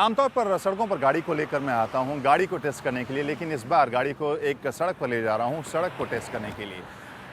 आमतौर पर सड़कों पर गाड़ी को लेकर मैं आता हूं गाड़ी को टेस्ट करने के लिए, लेकिन इस बार गाड़ी को एक सड़क पर ले जा रहा हूं सड़क को टेस्ट करने के लिए।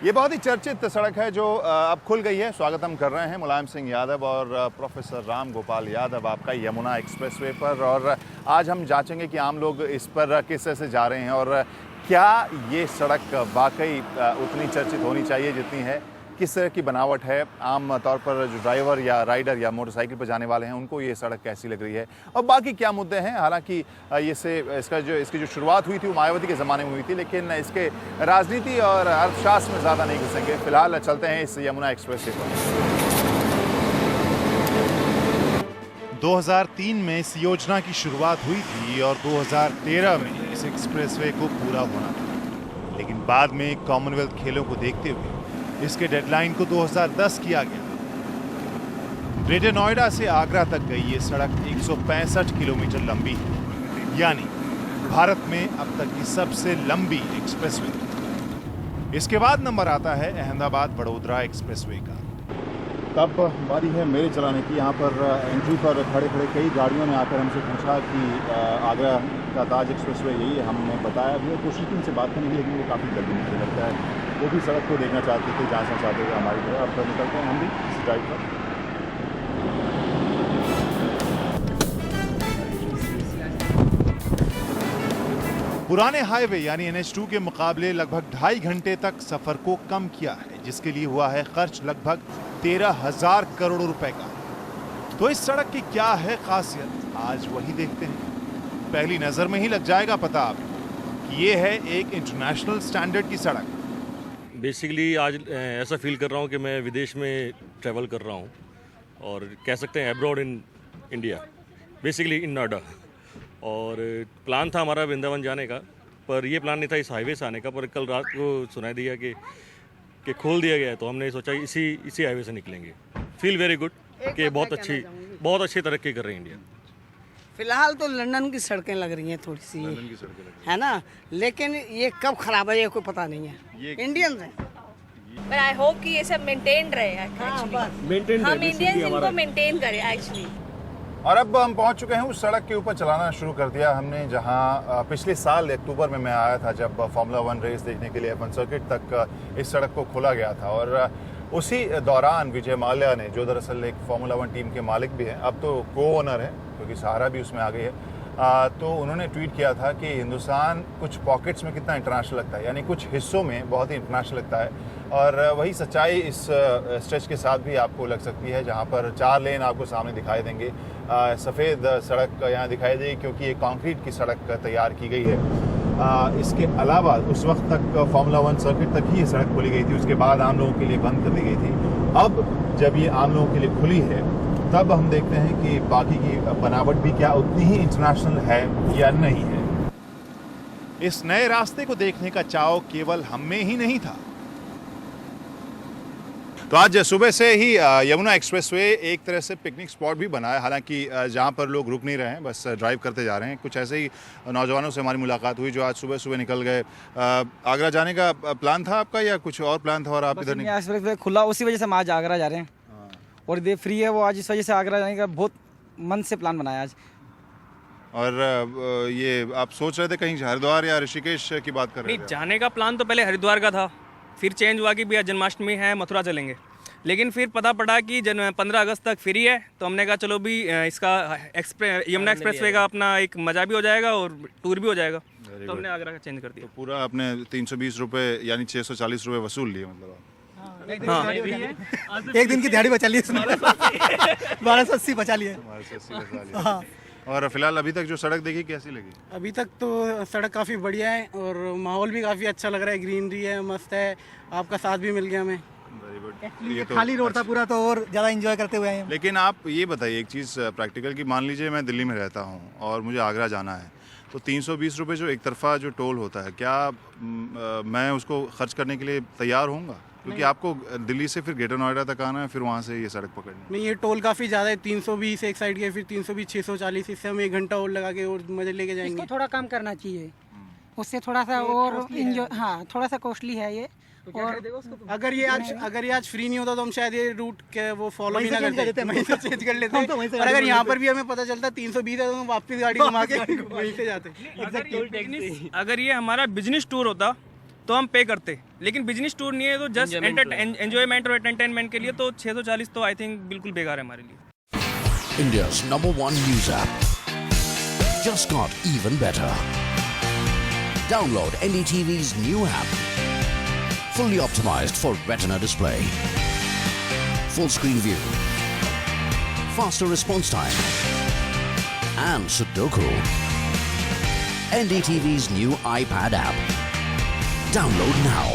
ये बहुत ही चर्चित सड़क है जो अब खुल गई है। स्वागत हम कर रहे हैं मुलायम सिंह यादव और प्रोफेसर राम गोपाल यादव आपका यमुना एक्सप्रेसवे पर, और आज हम जांचेंगे कि आम लोग इस पर किस तरह से जा रहे हैं और क्या ये सड़क वाकई उतनी चर्चित होनी चाहिए जितनी है, किस तरह की बनावट है, आम तौर पर जो ड्राइवर या राइडर या मोटरसाइकिल पर जाने वाले हैं उनको ये सड़क कैसी लग रही है और बाकी क्या मुद्दे हैं। हालांकि इसकी जो शुरुआत हुई थी वो मायावती के ज़माने में हुई थी, लेकिन इसके राजनीति और अर्थशास्त्र में ज़्यादा नहीं घुसेंगे। फिलहाल चलते हैं इस यमुना एक्सप्रेसवे पर। 2003 में इस योजना की शुरुआत हुई थी और 2013 में इस एक्सप्रेसवे को पूरा होना था, लेकिन बाद में कॉमनवेल्थ खेलों को देखते हुए इसके डेडलाइन को 2010 किया गया। ग्रेटर नोएडा से आगरा तक गई ये सड़क 165 किलोमीटर लंबी है, यानी भारत में अब तक की सबसे लंबी एक्सप्रेसवे। इसके बाद नंबर आता है अहमदाबाद वडोदरा एक्सप्रेसवे का। तब बारी है मेरे चलाने की। यहाँ पर एंट्री पर खड़े खड़े कई गाड़ियों ने आकर हमसे पूछा कि आगरा का ताज एक्सप्रेसवे यही है। हमने बताया भी, कोशिश की उनसे बात करने की, लेकिन वो काफ़ी जल्दी मुझे लगता है वो भी सड़क को देखना चाहते थे, जांचना चाहते थे हमारी तरह। अब निकलते हैं हम भी इस ड्राइव पर। पुराने हाईवे यानी NH2 के मुकाबले लगभग 2.5 घंटे तक सफर को कम किया है, जिसके लिए हुआ है खर्च लगभग 13,000 करोड़ रुपए का। तो इस सड़क की क्या है खासियत, आज वही देखते हैं। पहली नजर में ही लग जाएगा पता आपको कि ये है एक इंटरनेशनल स्टैंडर्ड की सड़क। बेसिकली आज ऐसा फील कर रहा हूँ कि मैं विदेश में ट्रैवल कर रहा हूँ और कह सकते हैं अब्रॉड इन इंडिया, बेसिकली इन नोएडा। और प्लान था हमारा वृंदावन जाने का, पर ये प्लान नहीं था इस हाईवे से आने का। पर कल रात को सुनाई दिया कि खोल दिया गया है, तो हमने सोचा इसी हाईवे से निकलेंगे। फील वेरी गुड कि बहुत अच्छी तरक्की कर रही है इंडिया। फिलहाल तो लंदन की सड़कें लग रही हैं थोड़ी सी, लंदन की सड़कें लग है ना, लेकिन ये कब खराब है ये कोई पता नहीं है। इंडियन है, पर आई होप कि ये सब मेंटेन रहे एक्चुअली, हम इंडियंस इनको मेंटेन करें एक्चुअली। और अब हम पहुंच चुके हैं उस सड़क के ऊपर। चलाना शुरू कर दिया हमने जहां पिछले साल अक्टूबर में मैं आया था, जब फॉर्मूला 1 रेस देखने के लिए F1 सर्किट तक इस सड़क को खोला गया था। और उसी दौरान विजय माल्या ने, जो दरअसल एक फॉर्मूला 1 टीम के मालिक भी हैं, अब तो को ओनर है क्योंकि सहारा भी उसमें आ गई है, तो उन्होंने ट्वीट किया था कि हिंदुस्तान कुछ पॉकेट्स में कितना इंटरनेशनल लगता है, यानी कुछ हिस्सों में बहुत ही इंटरनेशनल लगता है। और वही सच्चाई इस स्ट्रेच के साथ भी आपको लग सकती है, जहां पर 4 लेन आपको सामने दिखाई देंगे। सफ़ेद सड़क यहाँ दिखाई देगी क्योंकि ये कंक्रीट की सड़क तैयार की गई है। इसके अलावा उस वक्त तक फॉर्मूला 1 सर्किट तक ही ये सड़क खुली गई थी, उसके बाद आम लोगों के लिए बंद कर दी गई थी। अब जब ये आम लोगों के लिए खुली है, तब हम देखते हैं कि बाकी की बनावट भी क्या उतनी ही इंटरनेशनल है या नहीं है। इस नए रास्ते को देखने का चाव केवल हम में ही नहीं था। तो आज सुबह से ही यमुना एक्सप्रेसवे एक तरह से पिकनिक स्पॉट भी बना है, हालांकि जहां पर लोग रुक नहीं रहे हैं, बस ड्राइव करते जा रहे हैं। कुछ ऐसे ही नौजवानों से हमारी मुलाकात हुई जो आज सुबह सुबह निकल गए। आगरा जाने का प्लान था आपका या कुछ और प्लान था और आप इधर नहीं? एक्सप्रेसवे खुला, उसी वजह से हम आज आगरा जा रहे हैं और ये फ्री है वो, आज इस वजह से आगरा जाने का बहुत मन से प्लान बनाया आज। और ये आप सोच रहे थे कहीं हरिद्वार या ऋषिकेश की बात कर रहे थे? जाने का प्लान तो पहले हरिद्वार का था, फिर चेंज हुआ कि भैया जन्माष्टमी है मथुरा चलेंगे, लेकिन फिर पता पड़ा कि 15 अगस्त तक फ्री है, तो हमने कहा चलो भी इसका यमुना एक्सप्रेसवे का अपना एक मजा भी हो जाएगा और टूर भी हो जाएगा, तो हमने आगरा का चेंज कर दिया। तो पूरा आपने 320 रुपये यानी 640 रुपये वसूल लिए मतलब? हाँ, एक दिन की दिहाड़ी बचा ली इसमें 1280 बचा लिए। हाँ। और फिलहाल अभी तक जो सड़क देखी कैसी लगी? अभी तक तो सड़क काफ़ी बढ़िया है और माहौल भी काफ़ी अच्छा लग रहा है, ग्रीनरी है, मस्त है, आपका साथ भी मिल गया हमें। ये तो खाली रोड था पूरा, तो और ज़्यादा एंजॉय करते हुए आए। लेकिन आप ये बताइए एक चीज़ प्रैक्टिकल की, मान लीजिए मैं दिल्ली में रहता हूँ और मुझे आगरा जाना है, तो 320 रुपये जो एक तरफा जो टोल होता है, क्या मैं उसको खर्च करने के लिए तैयार होऊंगा? क्योंकि आपको दिल्ली से फिर ग्रेटर नोएडा तक आना है, फिर वहाँ से ये सड़क पकड़नी। नहीं, ये टोल काफ़ी ज़्यादा है, 320 एक साइड के, फिर 320 640, इससे हम 1 घंटा और लगा के और मजे लेके जाएंगे। इसको थोड़ा कम करना चाहिए, उससे थोड़ा सा और इंजॉय। हाँ, थोड़ा सा कॉस्टली है ये, और अगर ये आज फ्री नहीं होता तो हम शायद ये रूट के वो फॉलो भी ना करते, वहीं से चेंज कर लेते। और अगर यहाँ पर भी हमें पता चलता 320 है तो हम वापस गाड़ी घुमा के वहीं से जाते। अगर ये हमारा बिजनेस टूर होता तो हम पे करते, लेकिन बिजनेस टूर नहीं है तो जस्ट एंजॉयमेंट और एंटरटेनमेंट के लिए तो 640 तो आई थिंक बिल्कुल बेकार है हमारे लिए। India's #1 news app just got even better. Download NDTV's new app. Fully optimized for retina display. Full screen view. Faster response time. And Sudoku. NDTV's new iPad app. Download now.